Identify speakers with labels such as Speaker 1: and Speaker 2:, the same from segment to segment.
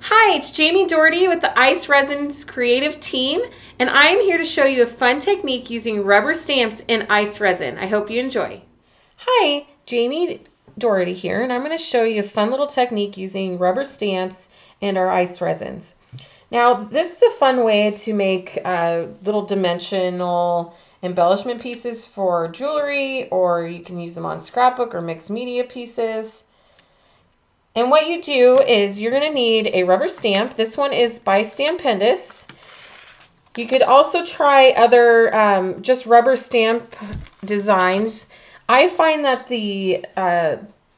Speaker 1: Hi, it's Jamie Dougherty with the ICE Resin's creative team, and I'm here to show you a fun technique using rubber stamps in ICE resin. I hope you enjoy. Hi, Jamie Dougherty here, and I'm going to show you a fun little technique using rubber stamps and our ICE resins. Now, this is a fun way to make little dimensional embellishment pieces for jewelry, or you can use them on scrapbook or mixed media pieces. And what you do is you're going to need a rubber stamp. This one is by Stampendous. You could also try other just rubber stamp designs. I find that the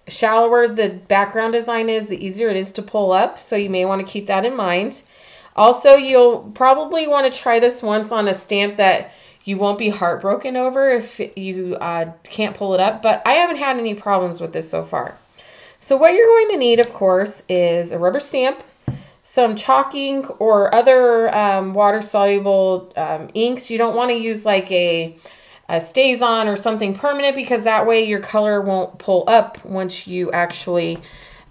Speaker 1: shallower the background design is, the easier it is to pull up, so you may want to keep that in mind. Also, you'll probably want to try this once on a stamp that you won't be heartbroken over if you can't pull it up, but I haven't had any problems with this so far. So what you're going to need, of course, is a rubber stamp, some chalk ink or other water-soluble inks. You don't want to use like a StazOn or something permanent, because that way your color won't pull up once you actually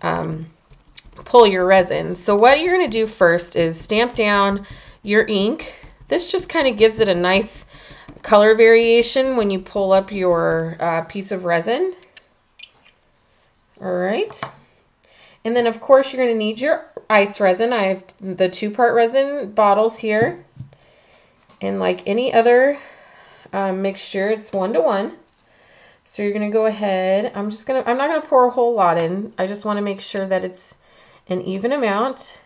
Speaker 1: pull your resin. So what you're going to do first is stamp down your ink. This just kind of gives it a nice color variation when you pull up your piece of resin. All right, and then of course you're going to need your ice resin. I have the 2-part resin bottles here, and like any other mixture, it's 1-to-1. So you're going to go ahead. I'm not going to pour a whole lot in. I just want to make sure that it's an even amount.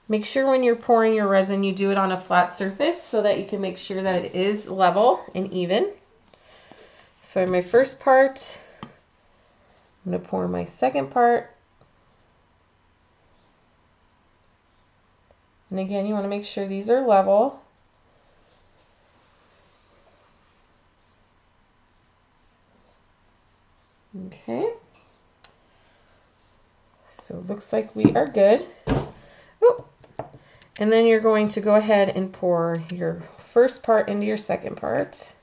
Speaker 1: Make sure when you're pouring your resin you do it on a flat surface so that you can make sure that it is level and even. So my first part, I'm going to pour my second part. And again, you want to make sure these are level. Okay. So it looks like we are good. Ooh. And then you're going to go ahead and pour your first part into your second part.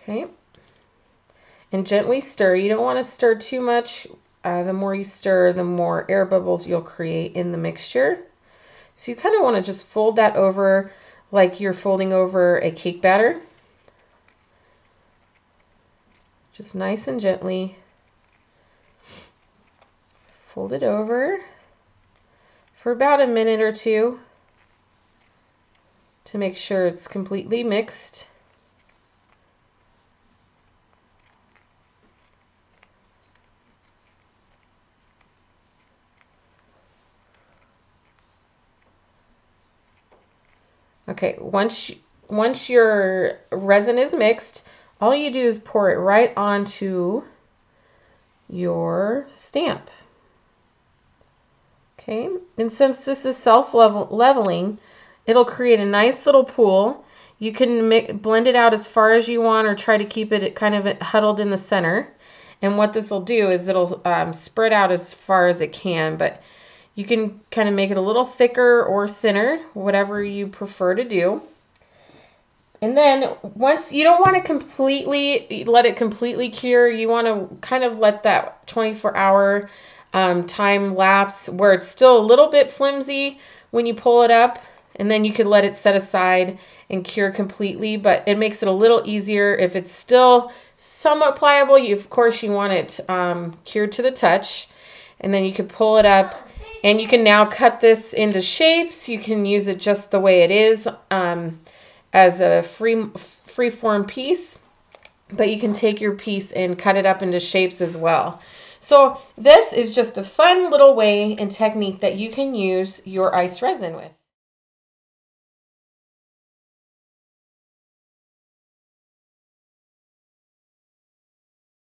Speaker 1: Okay, and gently stir. You don't want to stir too much. The more you stir, the more air bubbles you'll create in the mixture. So you kind of want to just fold that over like you're folding over a cake batter. Just nice and gently fold it over for about a minute or two to make sure it's completely mixed. Okay, once your resin is mixed, all you do is pour it right onto your stamp. Okay, and since this is self-leveling, it'll create a nice little pool. You can blend it out as far as you want, or try to keep it kind of huddled in the center. And what this will do is it'll spread out as far as it can, but you can kind of make it a little thicker or thinner, whatever you prefer to do. And then once, you don't want to let it completely cure. You want to kind of let that 24-hour time lapse where it's still a little bit flimsy when you pull it up, and then you could let it set aside and cure completely. But it makes it a little easier. If it's still somewhat pliable, of course you want it cured to the touch, and then you can pull it up. And you can now cut this into shapes. You can use it just the way it is as a free-form piece, but you can take your piece and cut it up into shapes as well. So this is just a fun little way and technique that you can use your ice resin with.